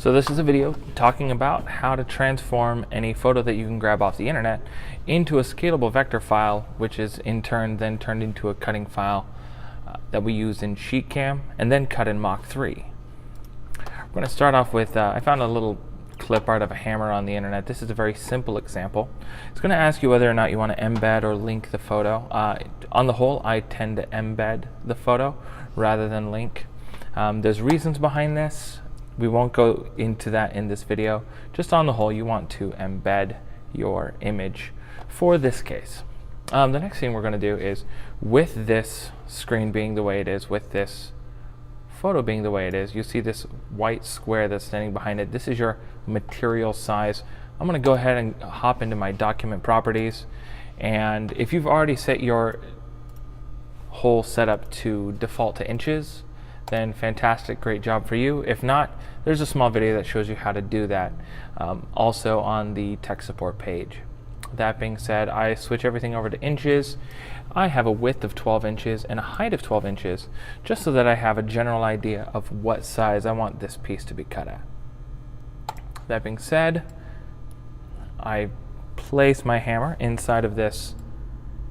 So this is a video talking about how to transform any photo that you can grab off the internet into a scalable vector file, which is in turn then turned into a cutting file that we use in SheetCam and then cut in Mach 3. We're going to start off with, I found a little clip art of a hammer on the internet. This is a very simple example. It's going to ask you whether or not you want to embed or link the photo. On the whole, I tend to embed the photo rather than link. There's reasons behind this. We won't go into that in this video. Just on the whole, you want to embed your image for this case. The next thing we're going to do is, with this screen being the way it is, with this photo being the way it is, you see this white square that's standing behind it. This is your material size. I'm going to go ahead and hop into my document properties, and if you've already set your whole setup to default to inches, then fantastic, great job for you. If not, there's a small video that shows you how to do that, also on the tech support page. That being said, I switch everything over to inches. I have a width of 12 inches and a height of 12 inches, just so that I have a general idea of what size I want this piece to be cut at. That being said, I place my hammer inside of this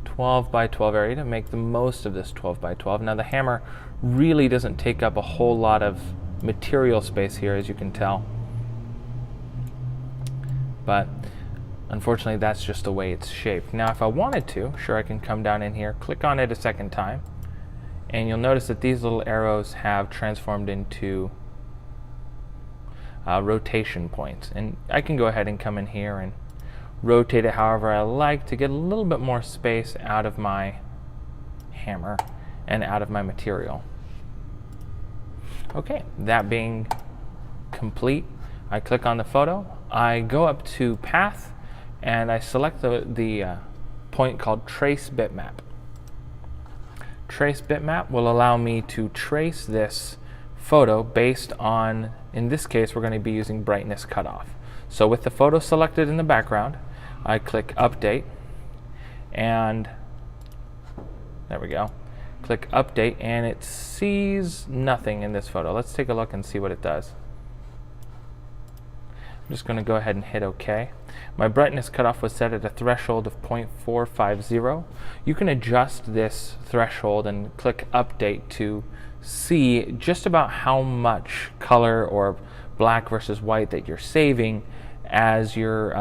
12 by 12 area to make the most of this 12 by 12. Now the hammer really doesn't take up a whole lot of material space here, as you can tell, but unfortunately that's just the way it's shaped. Now if I wanted to, sure, I can come down in here, click on it a second time, and you'll notice that these little arrows have transformed into rotation points, and I can go ahead and come in here and rotate it however I like to get a little bit more space out of my hammer and out of my material. Okay, that being complete, I click on the photo, I go up to Path, and I select the point called Trace Bitmap. Trace Bitmap will allow me to trace this photo based on, in this case, we're going to be using brightness cutoff. So with the photo selected in the background, I click Update, and there we go. Click Update, and it sees nothing in this photo. Let's take a look and see what it does. I'm just going to go ahead and hit OK. My brightness cutoff was set at a threshold of 0.450. You can adjust this threshold and click Update to see just about how much color or black versus white that you're saving as you're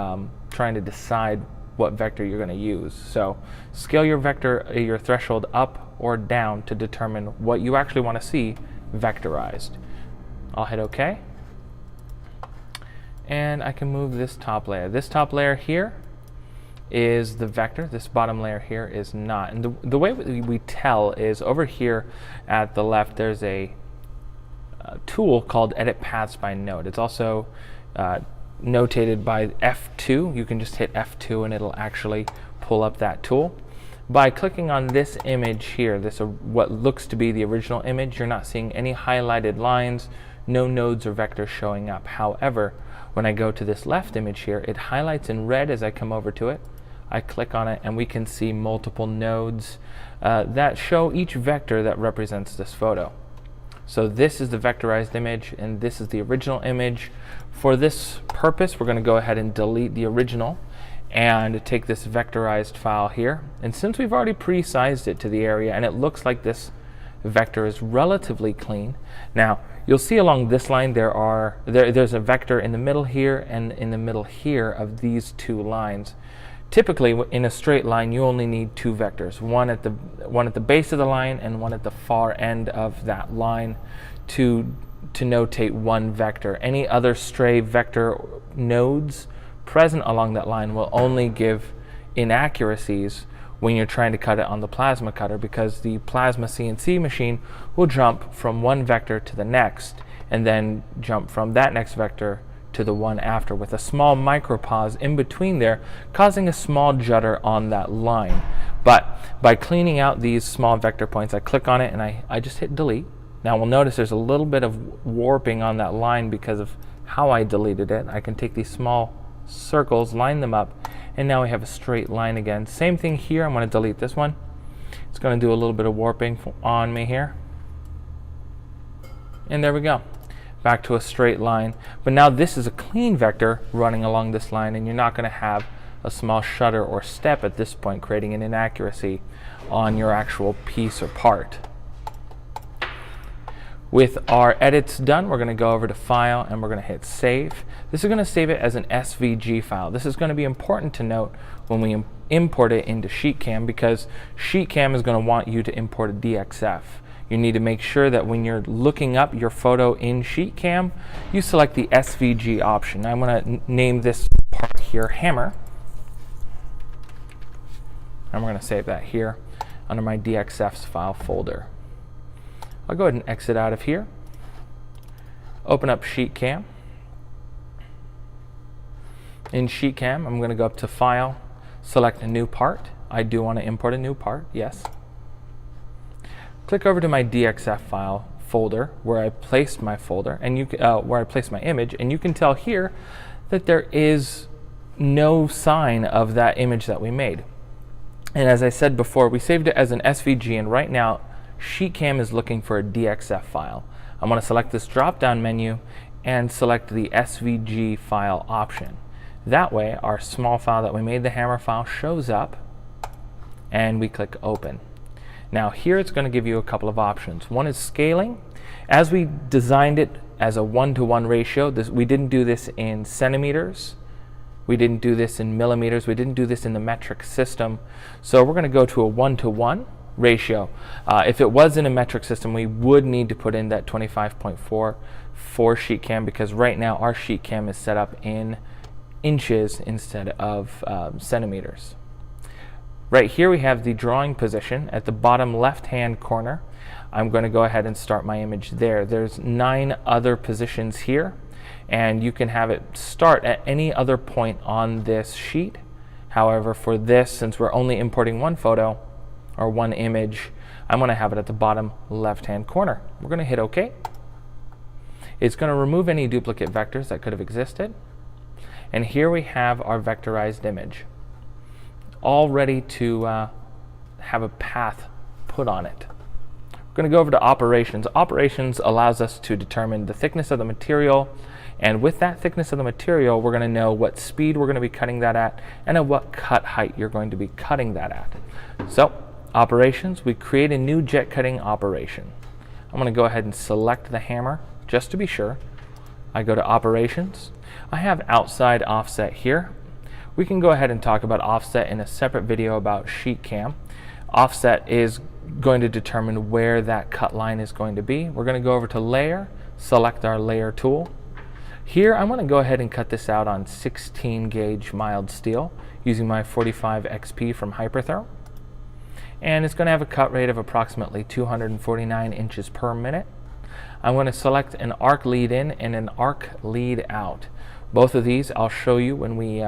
trying to decide what vector you're going to use. So scale your vector, your threshold up or down to determine what you actually want to see vectorized. I'll hit OK, and I can move this top layer. This top layer here is the vector. This bottom layer here is not. And the way we tell is over here at the left there's a tool called Edit Paths by Node. It's also notated by F2. You can just hit F2 and it'll actually pull up that tool. By clicking on this image here, this what looks to be the original image, you're not seeing any highlighted lines, no nodes or vectors showing up. However, when I go to this left image here, it highlights in red as I come over to it. I click on it and we can see multiple nodes that show each vector that represents this photo. So this is the vectorized image and this is the original image. For this purpose, we're going to go ahead and delete the original and take this vectorized file here. And since we've already pre-sized it to the area and it looks like this vector is relatively clean, now you'll see along this line there's a vector in the middle here and in the middle here of these two lines. Typically in a straight line you only need two vectors, one at the base of the line and one at the far end of that line to notate one vector. Any other stray vector nodes present along that line will only give inaccuracies when you're trying to cut it on the plasma cutter, because the plasma CNC machine will jump from one vector to the next and then jump from that next vector to the one after with a small micropause in between there, causing a small judder on that line. But by cleaning out these small vector points, I click on it and I just hit delete. Now we'll notice there's a little bit of warping on that line because of how I deleted it. I can take these small circles, line them up, and now we have a straight line again. Same thing here. I'm going to delete this one. It's going to do a little bit of warping on me here. And there we go. back to a straight line. But now this is a clean vector running along this line, and you're not going to have a small shutter or step at this point, creating an inaccuracy on your actual piece or part. With our edits done, we're going to go over to File and we're going to hit Save. This is going to save it as an SVG file. This is going to be important to note when we import it into SheetCam, because SheetCam is going to want you to import a DXF. You need to make sure that when you're looking up your photo in SheetCam, you select the SVG option. I'm going to name this part here Hammer. And we're going to save that here under my DXFs file folder. I'll go ahead and exit out of here. Open up SheetCam. In SheetCam, I'm going to go up to File, select a new part. I do want to import a new part, yes. Click over to my DXF file folder where I placed my folder and where I placed my image, and you can tell here that there is no sign of that image that we made. And as I said before, we saved it as an SVG, and right now SheetCam is looking for a DXF file. I'm going to select this drop-down menu and select the SVG file option. That way, our small file that we made, the Hammer file, shows up, and we click Open. Now here it's going to give you a couple of options. One is scaling. As we designed it as a 1-to-1 ratio, we didn't do this in centimeters. We didn't do this in millimeters. We didn't do this in the metric system. So we're going to go to a 1-to-1 ratio. If it was in a metric system, we would need to put in that 25.4 for SheetCam, because right now our SheetCam is set up in inches instead of centimeters. Right here we have the drawing position at the bottom left-hand corner. I'm going to go ahead and start my image there. There's 9 other positions here, and you can have it start at any other point on this sheet. However, for this, since we're only importing one photo or one image, I'm going to have it at the bottom left-hand corner. We're going to hit OK. It's going to remove any duplicate vectors that could have existed. And here we have our vectorized image, all ready to have a path put on it. We're going to go over to Operations. Operations allows us to determine the thickness of the material, and with that thickness of the material, we're going to know what speed we're going to be cutting that at, and at what cut height you're going to be cutting that at. So, Operations, we create a new jet cutting operation. I'm going to go ahead and select the hammer, just to be sure. I go to Operations. I have outside offset here. We can go ahead and talk about offset in a separate video about SheetCam. Offset is going to determine where that cut line is going to be. We're going to go over to Layer, select our Layer tool. Here I'm going to go ahead and cut this out on 16 gauge mild steel using my 45 XP from Hypertherm. And it's going to have a cut rate of approximately 249 inches per minute. I'm going to select an arc lead in and an arc lead out. Both of these I'll show you when we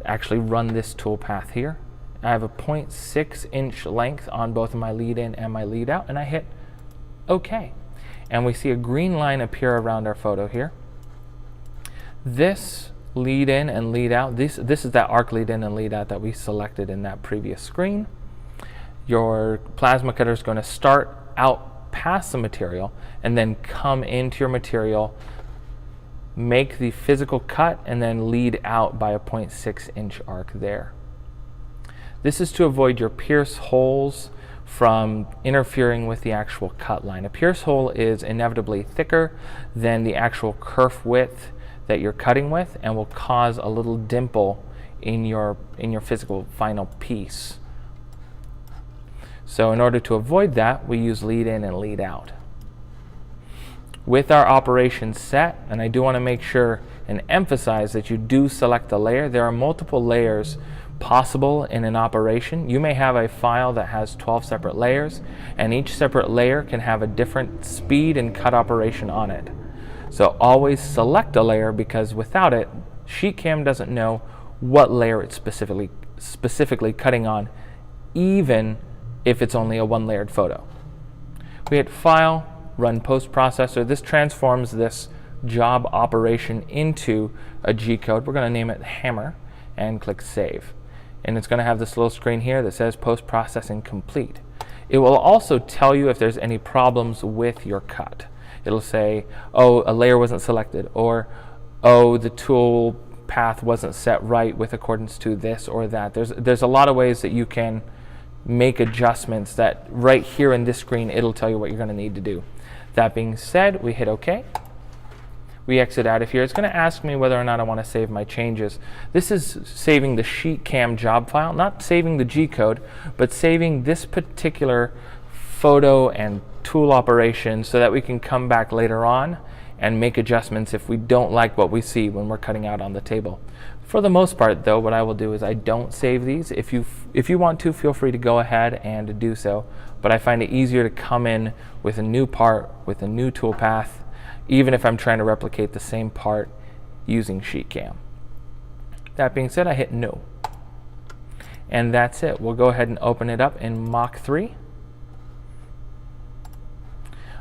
actually run this toolpath here. I have a 0.6 inch length on both of my lead in and my lead out, and I hit OK. And we see a green line appear around our photo here. This lead in and lead out, this is that arc lead in and lead out that we selected in that previous screen. Your plasma cutter is going to start out past the material and then come into your material, make the physical cut, and then lead out by a 0.6 inch arc there. This is to avoid your pierce holes from interfering with the actual cut line. A pierce hole is inevitably thicker than the actual kerf width that you're cutting with, and will cause a little dimple in your physical final piece. So in order to avoid that, we use lead in and lead out. With our operations set, and I do want to make sure and emphasize that you do select the layer. There are multiple layers possible in an operation. You may have a file that has 12 separate layers, and each separate layer can have a different speed and cut operation on it. So always select a layer, because without it, SheetCam doesn't know what layer it's specifically cutting on, even if it's only a one-layered photo. We hit File, Run Post Processor. This transforms this job operation into a G-code. We're going to name it Hammer and click Save. And it's going to have this little screen here that says Post Processing Complete. It will also tell you if there's any problems with your cut. It'll say, oh, a layer wasn't selected, or oh, the tool path wasn't set right with accordance to this or that. There's a lot of ways that you can make adjustments that right here in this screen, it'll tell you what you're going to need to do. That being said, we hit OK. We exit out of here. It's going to ask me whether or not I want to save my changes. This is saving the SheetCam job file, not saving the G-code, but saving this particular photo and tool operation so that we can come back later on and make adjustments if we don't like what we see when we're cutting out on the table. For the most part, though, what I will do is I don't save these. If you want to, feel free to go ahead and do so, but I find it easier to come in with a new part, with a new toolpath, even if I'm trying to replicate the same part using SheetCam. That being said, I hit No. And that's it. We'll go ahead and open it up in Mach 3.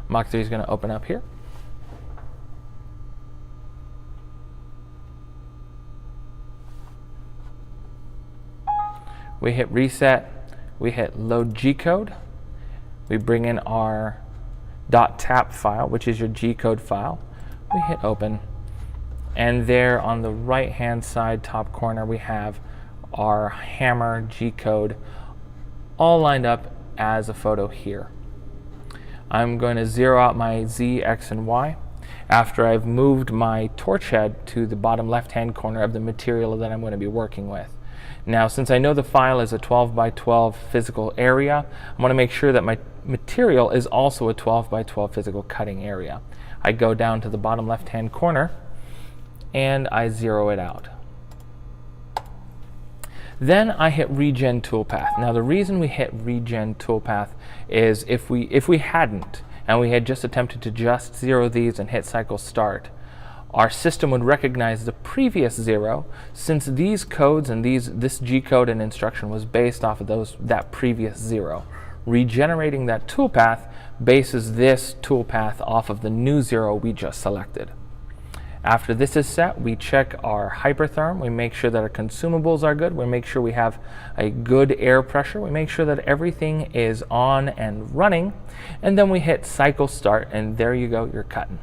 Mach 3 is going to open up here. We hit Reset. We hit Load G-code. We bring in our .tap file, which is your G-code file. We hit Open. And there on the right-hand side top corner, we have our hammer G-code all lined up as a photo here. I'm going to zero out my Z, X, and Y after I've moved my torch head to the bottom left-hand corner of the material that I'm going to be working with. Now, since I know the file is a 12 by 12 physical area, I want to make sure that my material is also a 12 by 12 physical cutting area. I go down to the bottom left-hand corner and I zero it out. Then I hit Regen Toolpath. Now, the reason we hit Regen Toolpath is if we hadn't, and we had just attempted to just zero these and hit Cycle Start, our system would recognize the previous zero, since these codes and this G-code and instruction was based off of that previous zero. Regenerating that toolpath bases this toolpath off of the new zero we just selected. After this is set, we check our hypertherm. We make sure that our consumables are good. We make sure we have a good air pressure. We make sure that everything is on and running. And then we hit Cycle Start, and there you go, you're cutting.